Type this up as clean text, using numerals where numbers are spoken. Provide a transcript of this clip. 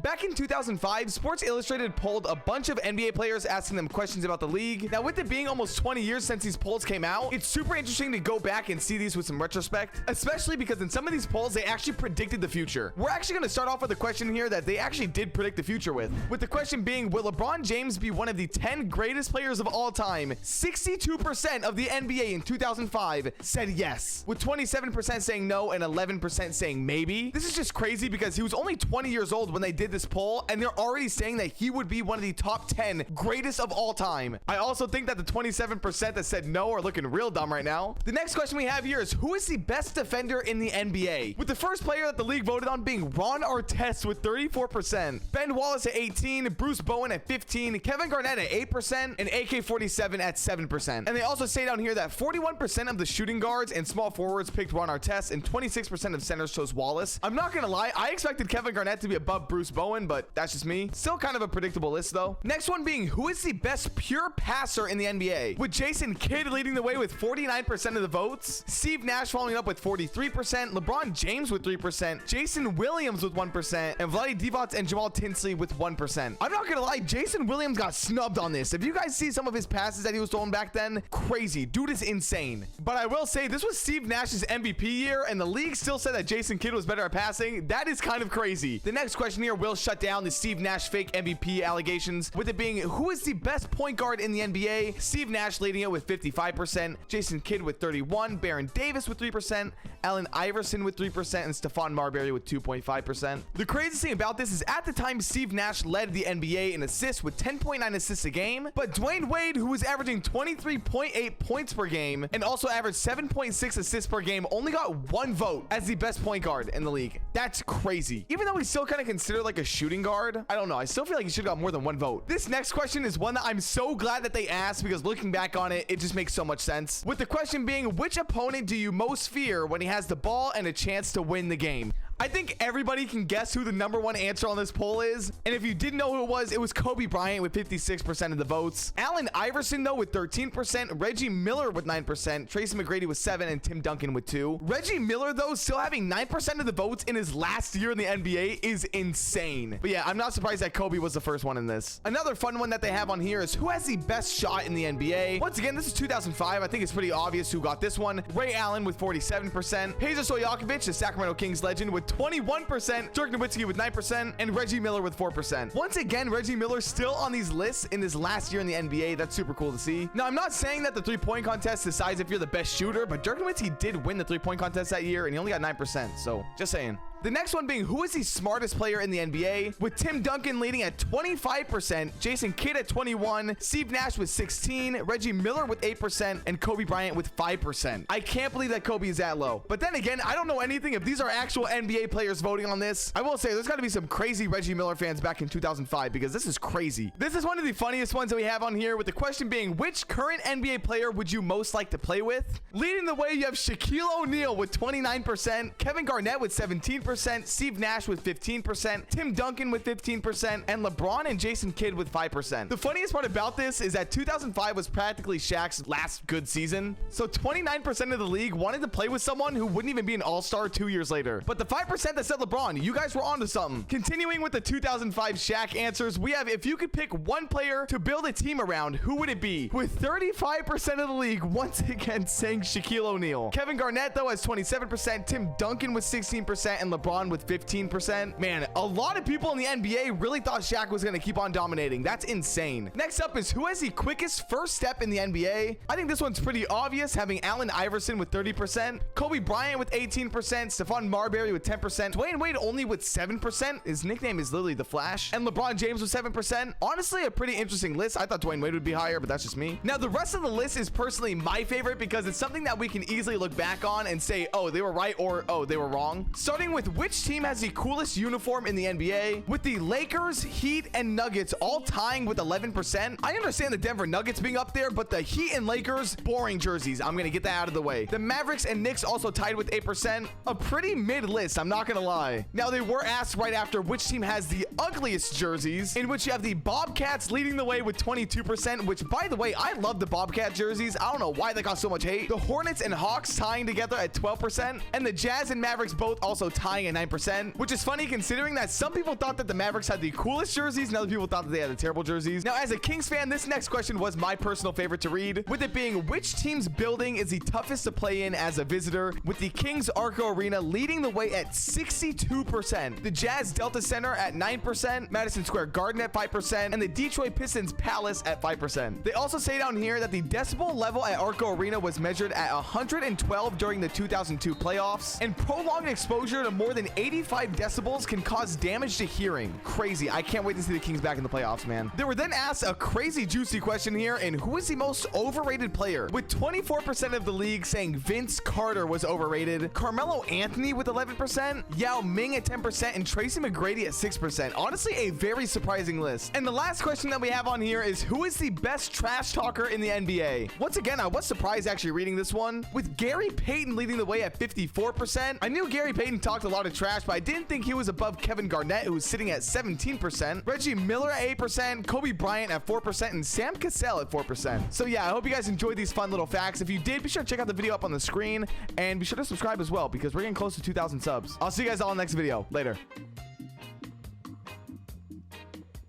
Back in 2005, Sports Illustrated polled a bunch of NBA players asking them questions about the league. Now, with it being almost 20 years since these polls came out, it's super interesting to go back and see these with some retrospect, especially because in some of these polls, they actually predicted the future. We're actually going to start off with a question here that they actually did predict the future with the question being, will LeBron James be one of the 10 greatest players of all time? 62% of the NBA in 2005 said yes, with 27% saying no and 11% saying maybe. This is just crazy because he was only 20 years old when they did this poll, and they're already saying that he would be one of the top 10 greatest of all time. I also think that the 27% that said no are looking real dumb right now. The next question we have here is, who is the best defender in the NBA? With the first player that the league voted on being Ron Artest with 34%, Ben Wallace at 18, Bruce Bowen at 15, Kevin Garnett at 8%, and AK-47 at 7%. And they also say down here that 41% of the shooting guards and small forwards picked Ron Artest, and 26% of centers chose Wallace. I'm not gonna lie, I expected Kevin Garnett to be above Bruce Bowen, but that's just me. Still kind of a predictable list though. Next one being, who is the best pure passer in the NBA? With Jason Kidd leading the way with 49% of the votes, Steve Nash following up with 43%, LeBron James with 3%, Jason Williams with 1%, and Vlade Divac and Jamal Tinsley with 1%. I'm not gonna lie, Jason Williams got snubbed on this. If you guys see some of his passes that he was throwing back then, crazy. Dude is insane. But I will say, this was Steve Nash's MVP year, and the league still said that Jason Kidd was better at passing. That is kind of crazy. The next question here will shut down the Steve Nash fake MVP allegations, with it being, who is the best point guard in the NBA? Steve Nash leading it with 55%, Jason Kidd with 31%, Baron Davis with 3%, Allen Iverson with 3%, and Stephon Marbury with 2.5%. The craziest thing about this is, at the time, Steve Nash led the NBA in assists with 10.9 assists a game, but Dwayne Wade, who was averaging 23.8 points per game and also averaged 7.6 assists per game, only got one vote as the best point guard in the league. That's crazy. Even though he's still kind of considered like a shooting guard, I don't know, I still feel like he should have got more than one vote. This next question is one that I'm so glad that they asked, because looking back on it, it just makes so much sense. With the question being, which opponent do you most fear when he has the ball and a chance to win the game? I think everybody can guess who the number one answer on this poll is. And if you didn't know who it was Kobe Bryant with 56% of the votes. Allen Iverson, though, with 13%. Reggie Miller with 9%. Tracy McGrady with 7%. And Tim Duncan with 2%. Reggie Miller, though, still having 9% of the votes in his last year in the NBA is insane. But yeah, I'm not surprised that Kobe was the first one in this. Another fun one that they have on here is, who has the best shot in the NBA? Once again, this is 2005. I think it's pretty obvious who got this one. Ray Allen with 47%. Peja Stojakovic, the Sacramento Kings legend, with 21%, Dirk Nowitzki with 9%, and Reggie Miller with 4%. Once again, Reggie Miller still on these lists in his last year in the NBA. That's super cool to see. Now, I'm not saying that the three-point contest decides if you're the best shooter, but Dirk Nowitzki did win the three-point contest that year, and he only got 9%, so just saying. The next one being, who is the smartest player in the NBA? With Tim Duncan leading at 25%, Jason Kidd at 21%, Steve Nash with 16%, Reggie Miller with 8%, and Kobe Bryant with 5%. I can't believe that Kobe is that low. But then again, I don't know anything if these are actual NBA players voting on this. I will say, there's got to be some crazy Reggie Miller fans back in 2005, because this is crazy. This is one of the funniest ones that we have on here, with the question being, which current NBA player would you most like to play with? Leading the way, you have Shaquille O'Neal with 29%, Kevin Garnett with 17%, Steve Nash with 15%, Tim Duncan with 15%, and LeBron and Jason Kidd with 5%. The funniest part about this is that 2005 was practically Shaq's last good season, so 29% of the league wanted to play with someone who wouldn't even be an all-star 2 years later. But the 5% that said LeBron, you guys were onto something. Continuing with the 2005 Shaq answers, we have, if you could pick one player to build a team around, who would it be? With 35% of the league once again saying Shaquille O'Neal. Kevin Garnett, though, has 27%, Tim Duncan with 16%, and LeBron with 15%. Man, a lot of people in the NBA really thought Shaq was going to keep on dominating. That's insane. Next up is, who has the quickest first step in the NBA? I think this one's pretty obvious, having Allen Iverson with 30%, Kobe Bryant with 18%, Stephon Marbury with 10%, Dwayne Wade only with 7%. His nickname is literally The Flash. And LeBron James with 7%. Honestly, a pretty interesting list. I thought Dwayne Wade would be higher, but that's just me. Now, the rest of the list is personally my favorite, because it's something that we can easily look back on and say, oh, they were right, or oh, they were wrong. Starting with, which team has the coolest uniform in the NBA? With the Lakers, Heat, and Nuggets all tying with 11%. I understand the Denver Nuggets being up there, but the Heat and Lakers, boring jerseys. I'm gonna get that out of the way. The Mavericks and Knicks also tied with 8%. A pretty mid list, I'm not gonna lie. Now, they were asked right after which team has the ugliest jerseys, in which you have the Bobcats leading the way with 22%, which, by the way, I love the Bobcat jerseys. I don't know why they got so much hate. The Hornets and Hawks tying together at 12%, and the Jazz and Mavericks both also tying lying at 9%, which is funny considering that some people thought that the Mavericks had the coolest jerseys and other people thought that they had the terrible jerseys. Now, as a Kings fan, this next question was my personal favorite to read, with it being which team's building is the toughest to play in as a visitor, with the Kings Arco Arena leading the way at 62%, the Jazz Delta Center at 9%, Madison Square Garden at 5%, and the Detroit Pistons Palace at 5%. They also say down here that the decibel level at Arco Arena was measured at 112 during the 2002 playoffs, and prolonged exposure to more than 85 decibels can cause damage to hearing. Crazy. I can't wait to see the Kings back in the playoffs, man. They were then asked a crazy juicy question here, and who is the most overrated player? With 24% of the league saying Vince Carter was overrated, Carmelo Anthony with 11%, Yao Ming at 10%, and Tracy McGrady at 6%. Honestly, a very surprising list. And the last question that we have on here is who is the best trash talker in the NBA? Once again, I was surprised actually reading this one, with Gary Payton leading the way at 54%. I knew Gary Payton talked a lot of trash, but I didn't think he was above Kevin Garnett, who was sitting at 17%, Reggie Miller at 8%, Kobe Bryant at 4%, and Sam Cassell at 4%. So yeah, I hope you guys enjoyed these fun little facts. If you did, be sure to check out the video up on the screen, and be sure to subscribe as well, because we're getting close to 2,000 subs. I'll see you guys all in the next video. Later.